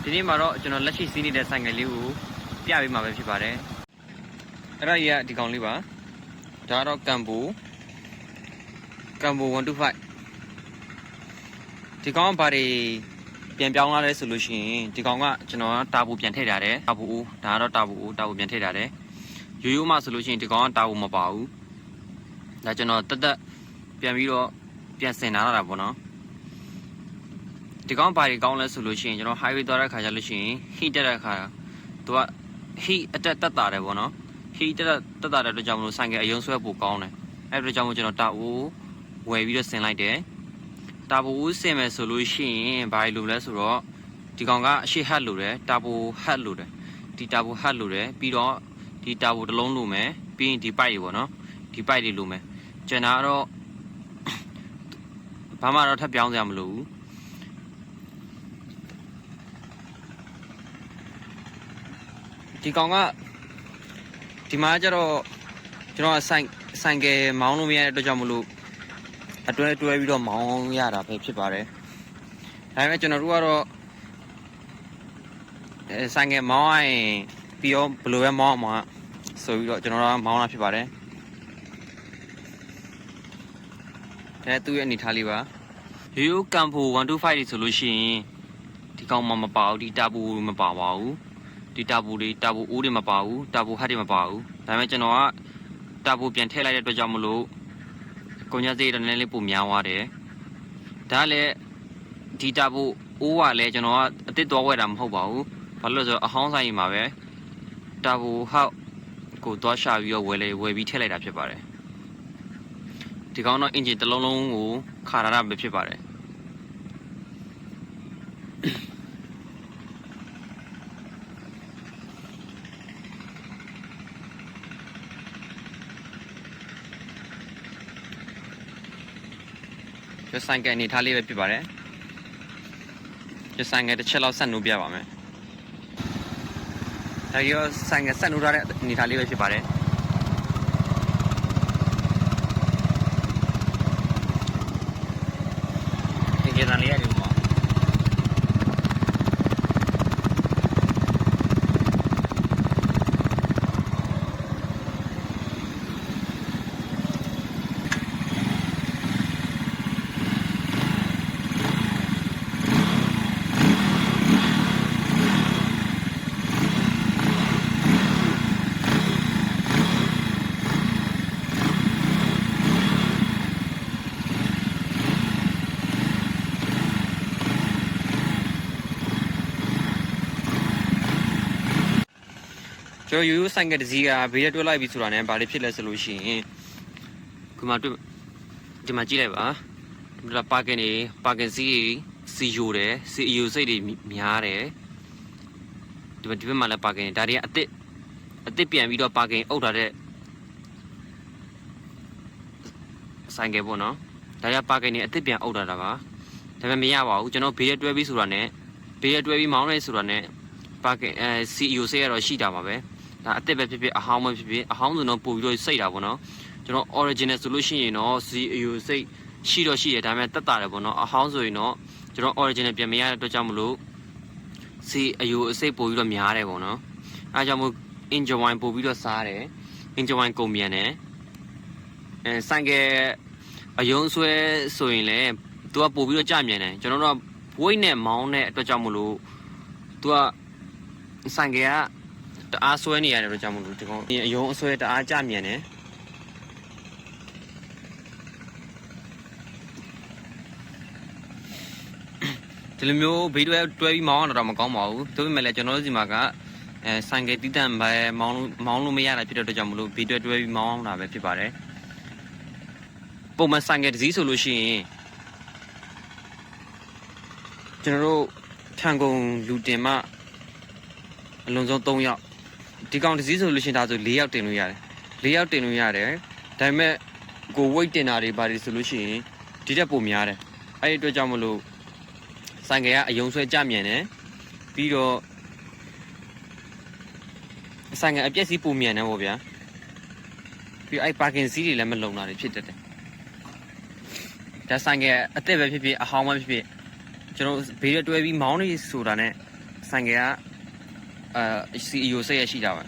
ဒီနေ့မှာတော့ကျွန်တော်လက်ရှိစီးနေတဲ့ဆိုင်ငယ်လေးကိုပြပေးမှာပဲဖြစ်ပါတယ်အဲ့ဒါကြီးကဒီကောင်လေးပါဒါတော့ကမ်ဘို125ဒီကောင်ကဘာတွေပြန်ပြောင်းလာလဲဆိုလို့ရှိရင်ဒီကောင်ကကျွန်တော်တာဘူပြန်ထည့်ထားတယ်တာဘူဒါကတော့တာဘူပြန်ထည့်ထားတယ်ရိုးရိုးမှဆိုလို့ရှိရင်ဒီကောင်ကတာဘူမပါဘူးဒါကျွန်တော်တက်ပြန်ပြီးတော့ပြန်ဆင်ထားတာပေါ့နော်ဒီကောင်ဘာတွေကောင်းလဲဆိုလို့ရှိရင်ကျွန်တော် highway သွားတဲ့ခါကျလို့ရှိရင် heat တက်တဲ့ခါသူက heat အတက်တက်တာတယ်ပေါ့နော် heat တက်တာတဲ့အတွက်ကြောင့်မလို့ဆိုင်ကအယုံဆွဲပိုကောင်းတယ်အဲ့အတွက်ကြောင့်မို့ကျွန်တော်တာအိုးဝယ်ပြီးတော့ဆင်လိုက်တယ်တာဘူဆင်မယ်ဆိုလို့ရှိရင်ဘာလို့လဲဆိုတော့ဒီကောင်ကအရှိဟတ်လို့တယ်တာဘူဟတ်လို့တယ်ဒီတာဘူဟတ်လို့တယ်ပြီးတော့ဒီတာဘူတစ်လုံးလို့မယ်ပြီးရင်ဒီပိုက်တွေပေါ့နော်ဒီပိုက်တွေလို့မယ်ကျွန်တော်ကတော့ဘာမှတော့ထပ်ပြောင်းစရာမလိုဘူးဒီကောင်ကဒီမှာကျတော့ကျွန်တော်ဆိုင်ကယ်မောင်းလို့မရတဲ့အတွက်ကြောင့်မလို့အတွဲပြီးတော့မောင်းရတာပဲဖြစ်ပါတယ်ဒါပေမဲ့ကျွန်တော်တို့ကတော့ဆိုင်ကယ်မောင်းရင်ပြီးတော့ဘယ်လိုပဲမောင်းအောင်မှာဆိုပြီးတော့ကျွန်တော်တို့မောင်းတာဖြစ်ပါတယ်ဒါသူ့ရဲ့အနေထားလေးပါရိုးကမ်ဖို125တွေဆိုလို့ရှိရင်ဒီကောင်မှမပါဘူးဒီတာဘူမပါပါဘူးဒီတာဘူအိုးတွေမပါဘူးတာဘူဟတ်တွေမပါဘူးဒါပေမဲ့ကျွန်တော်ကတာဘူပြန်ထည့်လိုက်တဲ့အတွက်ကြောင့်မလို့ကုန်ကျစရိတ်တော့နည်းနည်းလေးပိုများသွားတယ်ဒါလည်းဒီတာဘူအိုးကလည်းကျွန်တော်ကအစ်စ်သွားဝယ်တာမဟုတ်ပါဘူးဘာလို့လဲဆိုတော့အဟောင်းဆိုင်မှာပဲတာဘူဟတ်ကိုသွားရှာပြီးတော့ဝယ်ပြီးထည့်လိုက်တာဖြစ်ပါတယ်ဒီကောင်တော့အင်ဂျင်တစ်လုံးလုံးကိုခါရတာပဲဖြစ်ပါတယ်ကျဆိုင်ကအနေထားလေးပဲဖြစ်ပါတယ်ကျဆိုင်ကတစ်ချက်လောက်ဆက်နှုတ်ပြပါမယ်ဒါရောဆိုင်ကဆက်နှုတ်ထားတဲ့အနေထားလေးပဲဖြစ်ပါတယ်ဒီကနေ့လေးရတယ်ပေါ့ကျွန်တော်ရိုးဆိုင်ကတစည်းကဘေးရတွဲလိုက်ပြီဆိုတာနဲ့ဘာလို့ဖြစ်လဲဆိုလို့ရှိရင်ဒီမှာကြည့်လိုက်ပါဒီမှာပါကင်စီယိုတယ်စီယိုစိတ်တွေများတယ်ဒီဘက်မှာလည်းပါကင်ဒါတွေကအစ်ပြန်ပြီးတော့ပါကင်အုပ်ထားတဲ့ဆိုင်ကပေါ့နော်ဒါရပါကင်တွေအစ်ပြန်အုပ်ထားတာပါဒါပေမဲ့မရပါဘူးကျွန်တော်ဘေးရတွဲပြီးဆိုတာနဲ့ဘေးရတွဲပြီးမောင်းလိုက်ဆိုတာနဲ့ပါကင်စီယိုစိတ်ကတော့ရှိတာပါပဲဒါအစ်ပဲဖြစ်ဖြစ်အဟောင်းပဲဖြစ်ဖြစ်အဟောင်းဆိုတော့ပို့ပြီးတော့စိတ်တာပေါ့နော်ကျွန်တော် original ဆိုလို့ရှိရင်တော့ CAU စိတ်ရှိတော့ရှိတယ်ဒါပေမဲ့တက်တာတယ်ပေါ့နော်အဟောင်းဆိုရင်တော့ကျွန်တော် original ပြန်မရတဲ့အတွက်ကြောင့်မလို့ CAU အစိတ်ပို့ပြီးတော့များတယ်ပေါ့နော်အဲကြောင့်မို့ engine wine ပို့ပြီးတော့စားတယ် engine wine ကုန်မြန်တယ်ဆိုင်ကအယုံဆွဲဆိုရင်လည်းသူကပို့ပြီးတော့ကြမြန်တယ်ကျွန်တော်တို့က weight နဲ့မောင်းတဲ့အတွက်ကြောင့်မလို့သူကဆိုင်ကတအားဆွဲနေရတယ်လို့ကြောင့်မလို့ဒီကောင်အယုံအဆွဲတအားကြမြန်တယ်ဒီလိုမျိုးဘေးတွဲပြီးမောင်းရတော့မကောင်းပါဘူးဒါပေမဲ့လည်းကျွန်တော်တို့ဒီမှာကဆိုင်ကတီးတန့်ပဲမောင်းလို့မရတာဖြစ်တဲ့အတွက်ကြောင့်မလို့ဘေးတွဲပြီးမောင်းတာပဲဖြစ်ပါတယ်ပုံမှန်ဆိုင်ကတစ်စီးဆိုလို့ရှိရင်ကျွန်တော်တို့ထန်ကုန်လူတင်မှအလုံးစုံ3ယောက်ဒီကောင်တစ်စီးဆိုလို့ရှိရင်ဒါဆို4ယောက်တင်လို့ရတယ်4ယောက်တင်လို့ရတယ်ဒါပေမဲ့ကို weight တင်တာတွေပါတယ်ဆိုလို့ရှိရင်ဒီတက်ပိုများတယ်အဲ့ဒီအတွက်ကြောင့်မလို့ဆိုင်ကကအယုံဆွဲကြမြန်တယ်ပြီးတော့ဆိုင်ကအပြက်စီးပိုမြန်တယ်ပေါ့ဗျာပြီးအဲ့ပါကင်စီးတွေလည်းမလုံတာတွေဖြစ်တတ်တယ်ဒါဆိုင်ကအသက်ပဲဖြစ်ဖြစ်အဟောင်းပဲဖြစ်ဖြစ်ကျွန်တော်ဘေးရတွဲပြီးမောင်းနေဆိုတာနဲ့ ဆိုင်ကCEO စိတ်ရရှိတာပါ